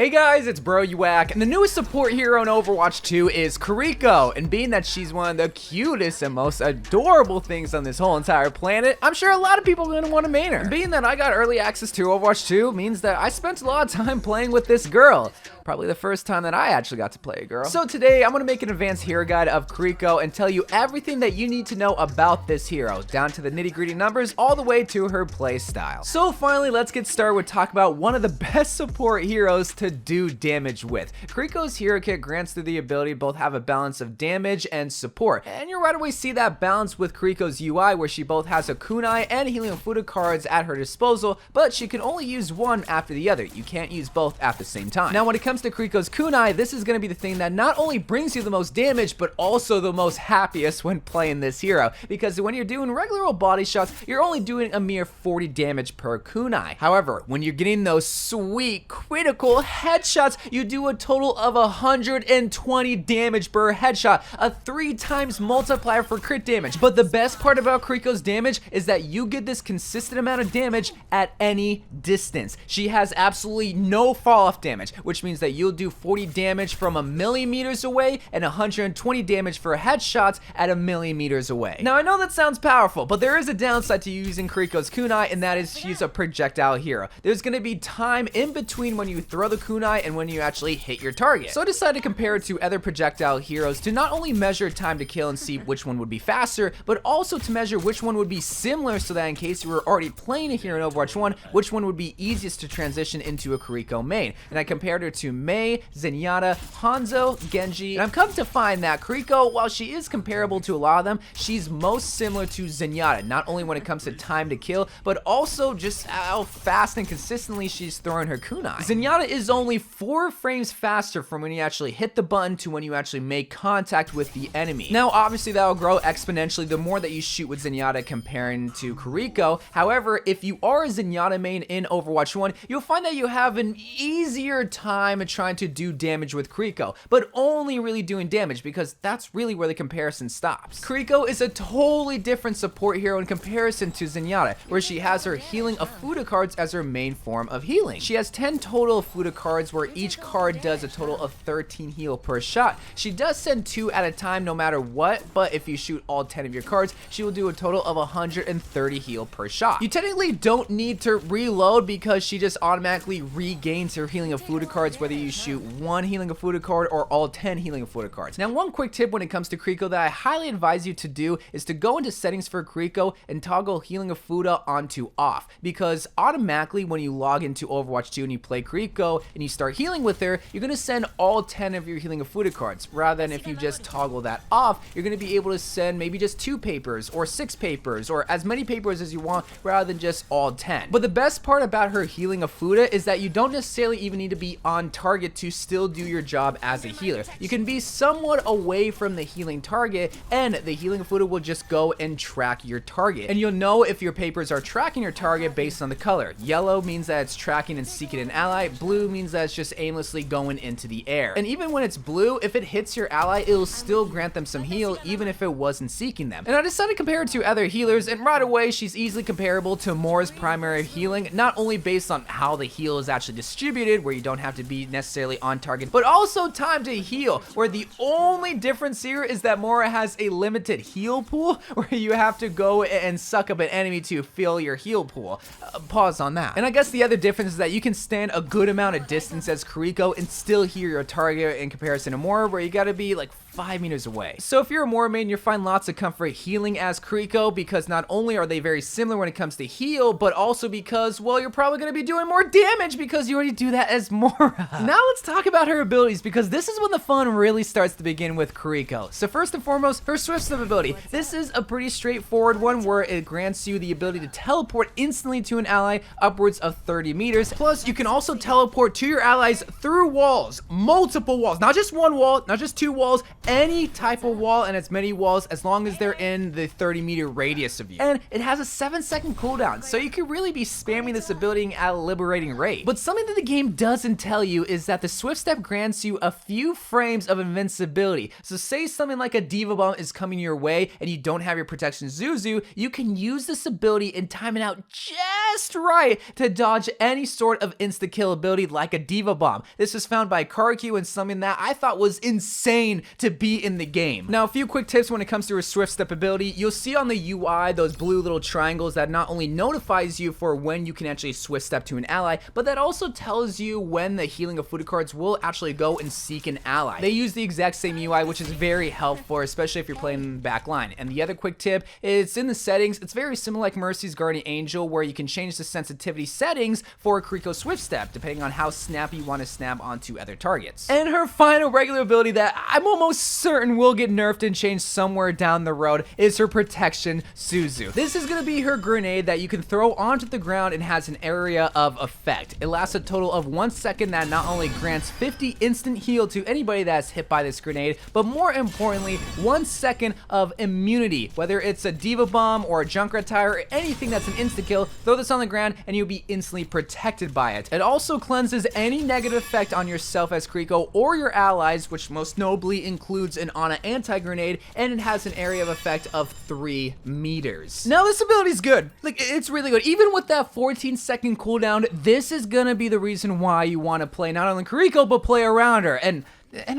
Hey guys, it's Bro You Whack, and the newest support hero in Overwatch 2 is Kiriko, and being that she's one of the cutest and most adorable things on this whole entire planet, I'm sure a lot of people are going to want to main her. And being that I got early access to Overwatch 2 means that I spent a lot of time playing with this girl. Probably the first time that I actually got to play a girl. So today, I'm going to make an advanced hero guide of Kiriko and tell you everything that you need to know about this hero, down to the nitty-gritty numbers, all the way to her play style. So finally, let's get started with talk about one of the best support heroes to do damage with. Kiriko's hero kit grants her the ability to both have a balance of damage and support. And you'll right away see that balance with Kiriko's UI, where she both has a kunai and healing Fuda cards at her disposal, but she can only use one after the other. You can't use both at the same time. Now, when it comes to Kiriko's kunai, this is going to be the thing that not only brings you the most damage, but also the most happiest when playing this hero, because when you're doing regular old body shots, you're only doing a mere 40 damage per kunai. However, when you're getting those sweet critical headshots, you do a total of 120 damage per headshot, a 3 times multiplier for crit damage. But the best part about Kiriko's damage is that you get this consistent amount of damage at any distance. She has absolutely no fall off damage, which means that you'll do 40 damage from a million meters away and 120 damage for headshots at a million meters away. Now, I know that sounds powerful, but there is a downside to using Kiriko's kunai, and that is she's a projectile hero. There's going to be time in between when you throw the kunai and when you actually hit your target. So I decided to compare it to other projectile heroes to not only measure time to kill and see which one would be faster, but also to measure which one would be similar, so that in case you were already playing a hero in Overwatch 1, which one would be easiest to transition into a Kiriko main. And I compared her to Mei, Zenyatta, Hanzo, Genji, and I've come to find that Kiriko, while she is comparable to a lot of them, she's most similar to Zenyatta, not only when it comes to time to kill, but also just how fast and consistently she's throwing her kunai. Zenyatta is only 4 frames faster from when you actually hit the button to when you actually make contact with the enemy. Now, obviously, that will grow exponentially the more that you shoot with Zenyatta comparing to Kiriko. However, if you are a Zenyatta main in Overwatch 1, you'll find that you have an easier time trying to do damage with Kiriko, but only really doing damage, because that's really where the comparison stops. Kiriko is a totally different support hero in comparison to Zenyatta, where she has her healing of Fuda cards as her main form of healing. She has 10 total Fuda cards, where each card does a total of 13 heal per shot. She does send 2 at a time no matter what, but if you shoot all 10 of your cards, she will do a total of 130 heal per shot. You technically don't need to reload, because she just automatically regains her healing of Fuda cards whether you shoot 1 healing of Fuda card or all 10 healing of Fuda cards. Now, one quick tip when it comes to Kiriko that I highly advise you to do is to go into settings for Kiriko and toggle healing of Fuda onto off, because automatically when you log into Overwatch 2 and you play Kiriko and you start healing with her, you're going to send all 10 of your healing of Fuda cards, rather than if you just toggle that off, you're going to be able to send maybe just 2 papers or 6 papers or as many papers as you want, rather than just all 10. But the best part about her healing of Fuda is that you don't necessarily even need to be on target to still do your job as a healer. You can be somewhat away from the healing target, and the healing of Fuda will just go and track your target. And you'll know if your papers are tracking your target based on the color. Yellow means that it's tracking and seeking an ally. Blue means that it's just aimlessly going into the air. And even when it's blue, if it hits your ally, it'll still grant them some heal, even if it wasn't seeking them. And I decided to compare her to other healers, and right away, she's easily comparable to Mora's primary healing, not only based on how the heal is actually distributed, where you don't have to be necessarily on target, but also time to heal, where the only difference here is that Mora has a limited heal pool, where you have to go and suck up an enemy to fill your heal pool. Pause on that. And I guess the other difference is that you can stand a good amount of distance as Kiriko and still heal your target in comparison to Mora, where you gotta be like 5 meters away. So if you're a Mora main, you'll find lots of comfort healing as Kiriko, because not only are they very similar when it comes to heal, but also because, well, you're probably going to be doing more damage because you already do that as Mora. Now let's talk about her abilities, because this is when the fun really starts to begin with Kiriko. So first and foremost, her Swift Step ability. This is a pretty straightforward one, where it grants you the ability to teleport instantly to an ally upwards of 30 meters. Plus, you can also teleport to your allies through walls, multiple walls, not just one wall, not just 2 walls, any type of wall and as many walls as long as they're in the 30-meter radius of you. And it has a 7-second cooldown, so you can really be spamming this ability at a liberating rate. But something that the game doesn't tell you is that the Swift Step grants you a few frames of invincibility. So say something like a Diva Bomb is coming your way and you don't have your protection Zuzu, you can use this ability and time it out just right to dodge any sort of insta-kill ability like a Diva Bomb. This was found by Kiriko and something that I thought was insane to be in the game. Now, a few quick tips when it comes to her Swift Step ability. You'll see on the UI those blue little triangles that not only notifies you for when you can actually Swift Step to an ally, but that also tells you when the healing of Fuda cards will actually go and seek an ally. They use the exact same UI, which is very helpful, especially if you're playing in the back line. And the other quick tip is in the settings, it's very similar like Mercy's Guardian Angel, where you can change the sensitivity settings for Kiriko Swift Step, depending on how snappy you want to snap onto other targets. And her final regular ability that I'm almost certain will get nerfed and changed somewhere down the road is her Protection Suzu. This is going to be her grenade that you can throw onto the ground and has an area of effect. It lasts a total of 1 second that not only grants 50 instant heal to anybody that's hit by this grenade, but more importantly, 1 second of immunity. Whether it's a Diva Bomb or a Junkrat Tire or anything that's an insta kill, throw this on the ground and you'll be instantly protected by it. It also cleanses any negative effect on yourself as Kiriko or your allies, which most notably includes an Ana anti-grenade, and it has an area of effect of 3 meters. Now this ability is good. Like, it's really good. Even with that 14-second cooldown, this is gonna be the reason why you want to play not only Kiriko, but play around her. And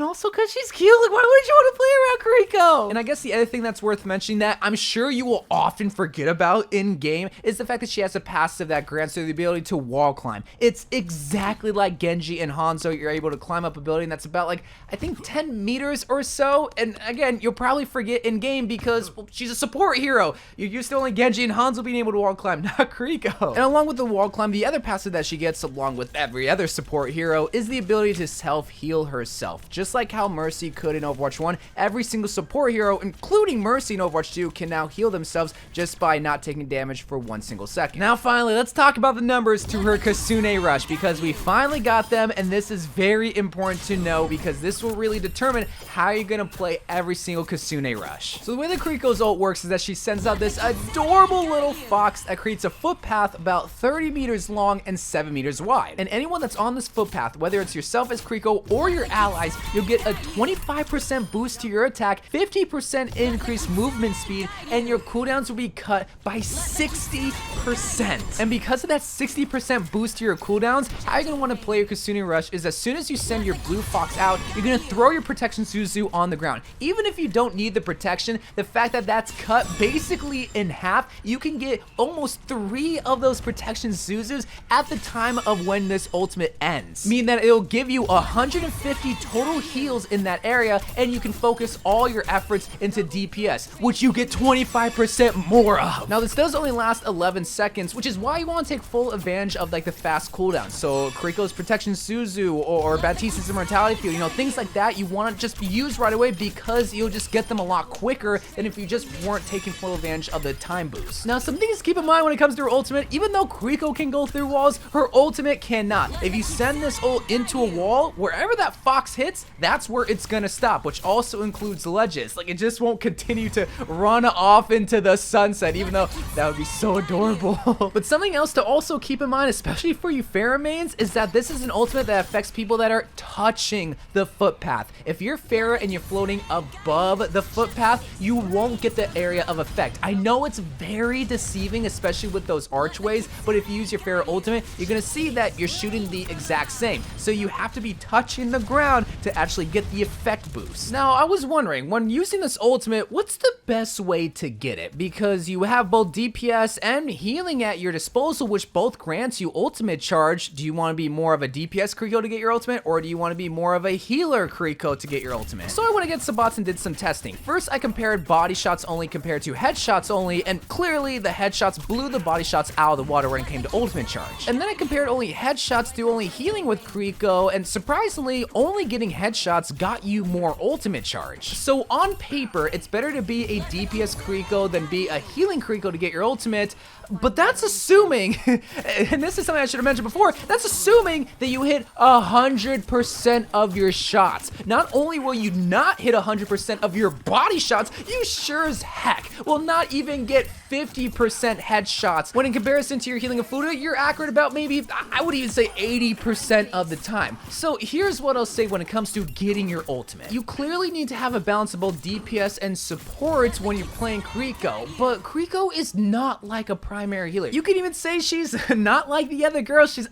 also because she's cute. Like, why would you want to play around Kiriko? And I guess the other thing that's worth mentioning that I'm sure you will often forget about in-game is the fact that she has a passive that grants her the ability to wall climb. It's exactly like Genji and Hanzo. You're able to climb up a building that's about, like, I think 10 meters or so. And again, you'll probably forget in-game because, well, she's a support hero. You're used to only Genji and Hanzo being able to wall climb, not Kiriko. And along with the wall climb, the other passive that she gets, along with every other support hero, is the ability to self-heal herself. Just like how Mercy could in Overwatch 1, every single support hero, including Mercy in Overwatch 2, can now heal themselves just by not taking damage for 1 single second. Now finally, let's talk about the numbers to her Kasune Rush, because we finally got them, and this is very important to know because this will really determine how you're gonna play every single Kasune Rush. So the way that Kiriko's ult works is that she sends out this adorable little fox that creates a footpath about 30 meters long and 7 meters wide. And anyone that's on this footpath, whether it's yourself as Kiriko or your allies, you'll get a 25% boost to your attack, 50% increased movement speed, and your cooldowns will be cut by 60%. And because of that 60% boost to your cooldowns, how you're going to want to play your Kasune Rush is as soon as you send your blue fox out, you're going to throw your protection Suzu on the ground. Even if you don't need the protection, the fact that that's cut basically in half, you can get almost 3 of those protection Suzus at the time of when this ultimate ends. Meaning that it'll give you 150 total heals in that area, and you can focus all your efforts into DPS, which you get 25% more of. Now this does only last 11 seconds, which is why you want to take full advantage of like the fast cooldown. So Kiriko's Protection Suzu or Baptiste's Immortality Field, you know, things like that you want to just use right away because you'll just get them a lot quicker than if you just weren't taking full advantage of the time boost. Now some things to keep in mind when it comes to her ultimate, even though Kiriko can go through walls, her ultimate cannot. If you send this ult into a wall, wherever that fox hits, that's where it's gonna stop, which also includes ledges. Like, it just won't continue to run off into the sunset, even though that would be so adorable. But something else to also keep in mind, especially for you Pharah mains, is that this is an ultimate that affects people that are touching the footpath. If you're Pharah and you're floating above the footpath, you won't get the area of effect. I know it's very deceiving, especially with those archways, but if you use your Pharah ultimate, you're gonna see that you're shooting the exact same. So you have to be touching the ground to actually get the effect boost. Now, I was wondering, when using this ultimate, what's the best way to get it? Because you have both DPS and healing at your disposal, which both grants you ultimate charge. Do you want to be more of a DPS Kiriko to get your ultimate, or do you want to be more of a healer Kiriko to get your ultimate? So I went against some bots and did some testing. First, I compared body shots only compared to headshots only, and clearly the headshots blew the body shots out of the water when it came to ultimate charge. And then I compared only headshots to only healing with Kiriko, and surprisingly, only getting headshots got you more ultimate charge. So on paper, it's better to be a DPS Kiriko than be a healing Kiriko to get your ultimate, but that's assuming, and this is something I should have mentioned before, that's assuming that you hit 100% of your shots. Not only will you not hit 100% of your body shots, you sure as heck will not even get 50% headshots. When in comparison to your healing of Fuda, you're accurate about maybe, I would even say 80% of the time. So here's what I'll say when it comes to getting your ultimate. You clearly need to have a balance of both DPS and support when you're playing Kiriko, but Kiriko is not like a primary healer. You could even say she's not like the other girls. She's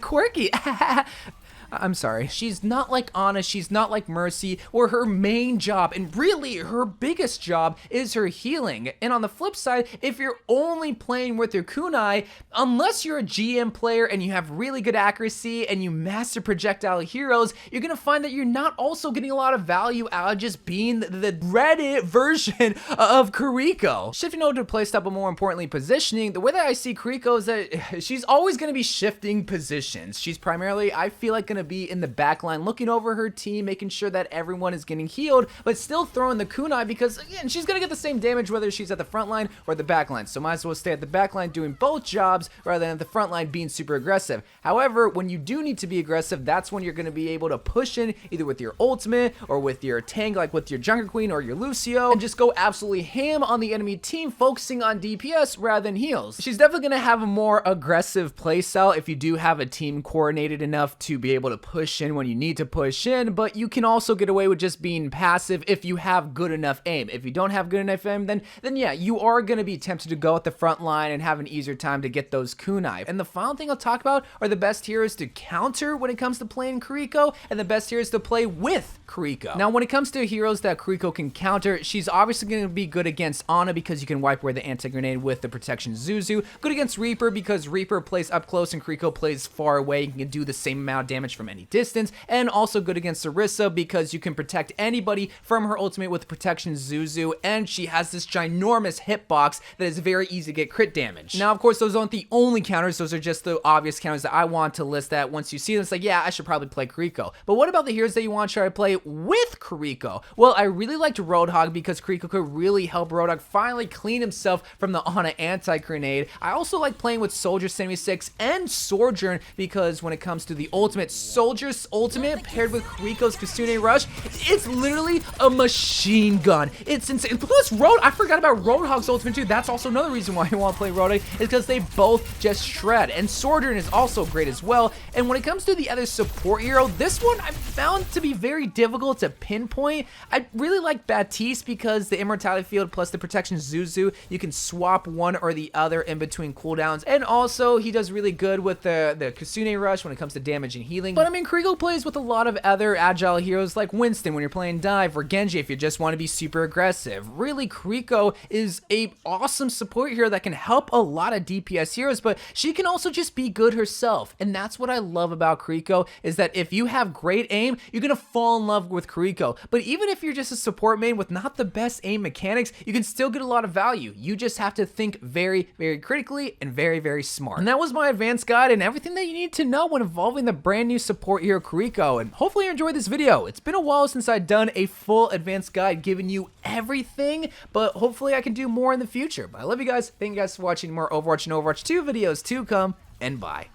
quirky. I'm sorry. She's not like Ana, she's not like Mercy, where her main job, and really her biggest job, is her healing. And on the flip side, if you're only playing with your kunai, unless you're a GM player and you have really good accuracy and you master projectile heroes, you're gonna find that you're not also getting a lot of value out of just being the Reddit version of Kiriko. Shifting over to playstyle, but more importantly positioning, the way that I see Kiriko is that she's always gonna be shifting positions. She's primarily, I feel like, gonna be in the back line looking over her team, making sure that everyone is getting healed, but still throwing the kunai because, again, she's gonna get the same damage whether she's at the front line or the back line. So might as well stay at the back line doing both jobs rather than at the front line being super aggressive. However, when you do need to be aggressive, that's when you're gonna be able to push in either with your ultimate or with your tank, like with your Junker Queen or your Lucio, and just go absolutely ham on the enemy team, focusing on DPS rather than heals. She's definitely gonna have a more aggressive playstyle if you do have a team coordinated enough to be able to push in when you need to push in, but you can also get away with just being passive if you have good enough aim. If you don't have good enough aim, then yeah, you are going to be tempted to go at the front line and have an easier time to get those kunai. And the final thing I'll talk about are the best heroes to counter when it comes to playing Kiriko, and the best heroes to play with Kiriko. Now, when it comes to heroes that Kiriko can counter, she's obviously going to be good against Ana because you can wipe away the anti-grenade with the protection Zuzu. Good against Reaper because Reaper plays up close and Kiriko plays far away. You can do the same amount of damage from any distance. And also good against Sarissa because you can protect anybody from her ultimate with protection Zuzu, and she has this ginormous hitbox that is very easy to get crit damage. Now, of course, those aren't the only counters. Those are just the obvious counters that I want to list that once you see them, it's like, yeah, I should probably play Kiriko. But what about the heroes that you want to try to play with Kiriko? Well, I really liked Roadhog because Kiriko could really help Roadhog finally clean himself from the Ana anti-grenade. I also like playing with Soldier 76 and Sojourn because when it comes to the ultimate, Soldier's ultimate paired with Kiriko's Kasune Rush, it's literally a machine gun. It's insane. Plus, I forgot about Roadhog's ultimate too. That's also another reason why you want to play Roadhog, is because they both just shred. And Sojourn is also great as well. And when it comes to the other support hero, this one I found to be very difficult to pinpoint. I really like Baptiste because the immortality field plus the protection Zuzu, you can swap one or the other in between cooldowns. And also, he does really good with the Kasune Rush when it comes to damage and healing. But I mean, Kiriko plays with a lot of other agile heroes like Winston when you're playing dive, or Genji if you just want to be super aggressive. Really, Kiriko is a awesome support hero that can help a lot of DPS heroes, but she can also just be good herself. And that's what I love about Kiriko, is that if you have great aim, you're gonna fall in love with Kiriko. But even if you're just a support main with not the best aim mechanics, you can still get a lot of value. You just have to think very, very critically and very, very smart. And that was my advanced guide and everything that you need to know when involving the brand new support hero Kiriko. And hopefully you enjoyed this video. It's been a while since I've done a full advanced guide giving you everything, but hopefully I can do more in the future. But I love you guys. Thank you guys for watching. More Overwatch and Overwatch 2 videos to come, and bye.